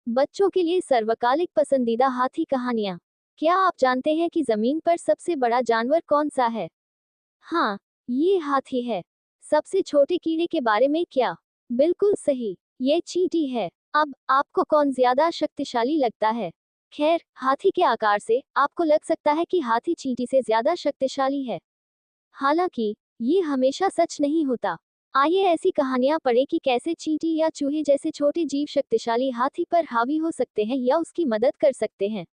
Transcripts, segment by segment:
बच्चों के लिए सर्वकालिक पसंदीदा हाथी कहानियाँ। क्या आप जानते हैं कि जमीन पर सबसे बड़ा जानवर कौन सा है? हाँ, ये हाथी है। सबसे छोटे कीड़े के बारे में क्या? बिल्कुल सही, ये चींटी है। अब आपको कौन ज्यादा शक्तिशाली लगता है? खैर, हाथी के आकार से आपको लग सकता है कि हाथी चींटी से ज्यादा शक्तिशाली है। हालांकि ये हमेशा सच नहीं होता। आइए ऐसी कहानियां पढ़ें कि कैसे चींटी या चूहे जैसे छोटे जीव शक्तिशाली हाथी पर हावी हो सकते हैं या उसकी मदद कर सकते हैं।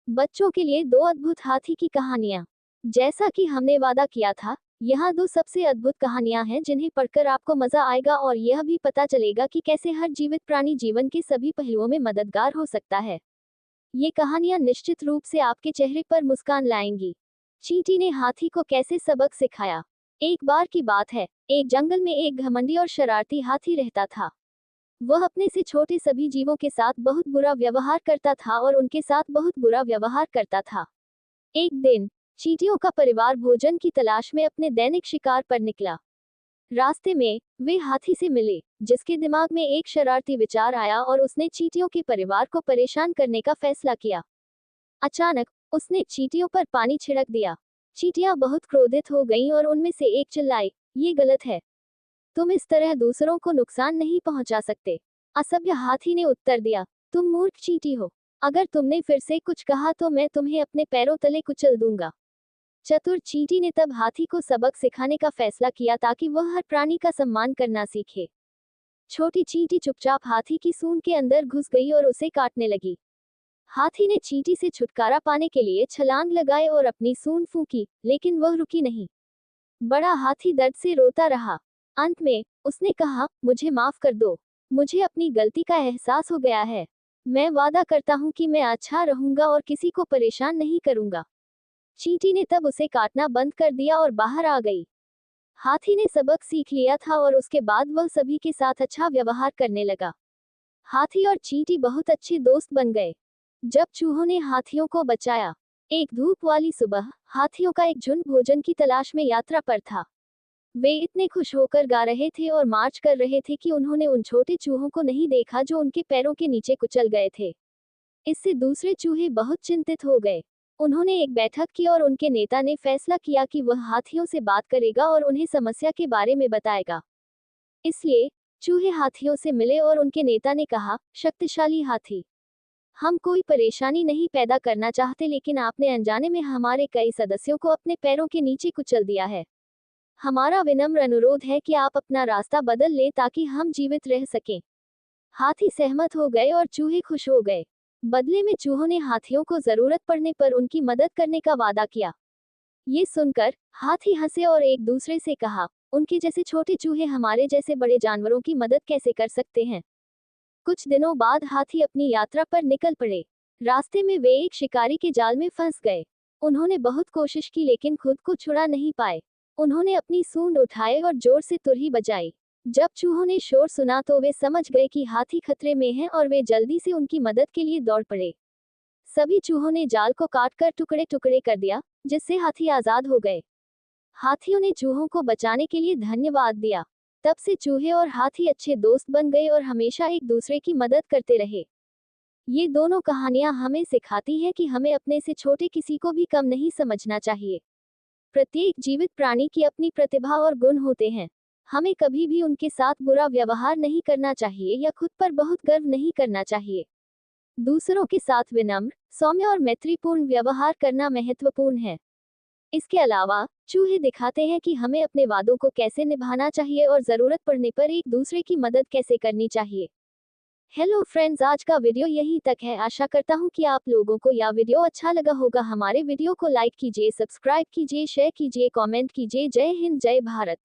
बच्चों के लिए दो अद्भुत हाथी की कहानियां। जैसा कि हमने वादा किया था, यहाँ दो सबसे अद्भुत कहानियां हैं जिन्हें पढ़कर आपको मजा आएगा और यह भी पता चलेगा कि कैसे हर जीवित प्राणी जीवन के सभी पहलुओं में मददगार हो सकता है। ये कहानियां निश्चित रूप से आपके चेहरे पर मुस्कान लाएंगी। चींटी ने हाथी को कैसे सबक सिखाया। एक बार की बात है, एक जंगल में एक घमंडी और शरारती हाथी रहता था। वह अपने से छोटे सभी जीवों के साथ बहुत बुरा व्यवहार करता था और उनके साथ बहुत बुरा व्यवहार करता था। एक दिन चींटियों का परिवार भोजन की तलाश में अपने दैनिक शिकार पर निकला। रास्ते में वे हाथी से मिले, जिसके दिमाग में एक शरारती विचार आया और उसने चींटियों के परिवार को परेशान करने का फैसला किया। अचानक उसने चींटियों पर पानी छिड़क दिया। चींटियां बहुत क्रोधित हो गईं और उनमें से एक चिल्लाई, ये गलत है, तुम इस तरह दूसरों को नुकसान नहीं पहुंचा सकते। असभ्य हाथी ने उत्तर दिया, तुम मूर्ख चींटी हो। अगर तुमने फिर से कुछ कहा तो मैं तुम्हें अपने पैरों तले कुचल दूंगा। चतुर चींटी ने तब हाथी को सबक सिखाने का फैसला किया ताकि वह हर प्राणी का सम्मान करना सीखे। छोटी चींटी चुपचाप हाथी की सूंड के अंदर घुस गई और उसे काटने लगी। हाथी ने चींटी से छुटकारा पाने के लिए छलांग लगाए और अपनी सूंड फूंकी, लेकिन वह रुकी नहीं। बड़ा हाथी दर्द से रोता रहा। अंत में उसने कहा, मुझे माफ कर दो, मुझे अपनी गलती का एहसास हो गया है। मैं वादा करता हूँ कि मैं अच्छा रहूंगा और किसी को परेशान नहीं करूंगा। चींटी ने तब उसे काटना बंद कर दिया और बाहर आ गई। हाथी ने सबक सीख लिया था और उसके बाद वह सभी के साथ अच्छा व्यवहार करने लगा। हाथी और चींटी बहुत अच्छे दोस्त बन गए। जब चूहों ने हाथियों को बचाया। एक धूप वाली सुबह हाथियों का एक झुंड भोजन की तलाश में यात्रा पर था। वे इतने खुश होकर गा रहे थे और मार्च कर रहे थे कि उन्होंने उन छोटे चूहों को नहीं देखा जो उनके पैरों के नीचे कुचल गए थे। इससे दूसरे चूहे बहुत चिंतित हो गए। उन्होंने एक बैठक की और उनके नेता ने फैसला किया कि वह हाथियों से बात करेगा और उन्हें समस्या के बारे में बताएगा। इसलिए चूहे हाथियों से मिले और उनके नेता ने कहा, शक्तिशाली हाथी, हम कोई परेशानी नहीं पैदा करना चाहते, लेकिन आपने अनजाने में हमारे कई सदस्यों को अपने पैरों के नीचे कुचल दिया है। हमारा विनम्र अनुरोध है कि आप अपना रास्ता बदल लें ताकि हम जीवित रह सकें। हाथी सहमत हो गए और चूहे खुश हो गए। बदले में चूहों ने हाथियों को जरूरत पड़ने पर उनकी मदद करने का वादा किया। ये सुनकर हाथी हंसे और एक दूसरे से कहा, उनके जैसे छोटे चूहे हमारे जैसे बड़े जानवरों की मदद कैसे कर सकते हैं। कुछ दिनों बाद हाथी अपनी यात्रा पर निकल पड़े। रास्ते में वे एक शिकारी के जाल में फंस गए। उन्होंने बहुत कोशिश की लेकिन खुद को छुड़ा नहीं पाए। उन्होंने अपनी सूंड उठाए और जोर से तुरही बजाई। जब चूहों ने शोर सुना तो वे समझ गए कि हाथी खतरे में है और वे जल्दी से उनकी मदद के लिए दौड़ पड़े। सभी चूहों ने जाल को काटकर टुकड़े टुकड़े कर दिया, जिससे हाथी आजाद हो गए। हाथियों ने चूहों को बचाने के लिए धन्यवाद दिया। तब से चूहे और हाथी अच्छे दोस्त बन गए और हमेशा एक दूसरे की मदद करते रहे। ये दोनों कहानियां हमें सिखाती हैं कि हमें अपने से छोटे किसी को भी कम नहीं समझना चाहिए। प्रत्येक जीवित प्राणी की अपनी प्रतिभा और गुण होते हैं। हमें कभी भी उनके साथ बुरा व्यवहार नहीं करना चाहिए या खुद पर बहुत गर्व नहीं करना चाहिए। दूसरों के साथ विनम्र, सौम्य और मैत्रीपूर्ण व्यवहार करना महत्वपूर्ण है। इसके अलावा चूहे दिखाते हैं कि हमें अपने वादों को कैसे निभाना चाहिए और जरूरत पड़ने पर एक दूसरे की मदद कैसे करनी चाहिए। हेलो फ्रेंड्स, आज का वीडियो यहीं तक है। आशा करता हूँ कि आप लोगों को यह वीडियो अच्छा लगा होगा। हमारे वीडियो को लाइक कीजिए, सब्सक्राइब कीजिए, शेयर कीजिए, कमेंट कीजिए। जय हिंद, जय भारत।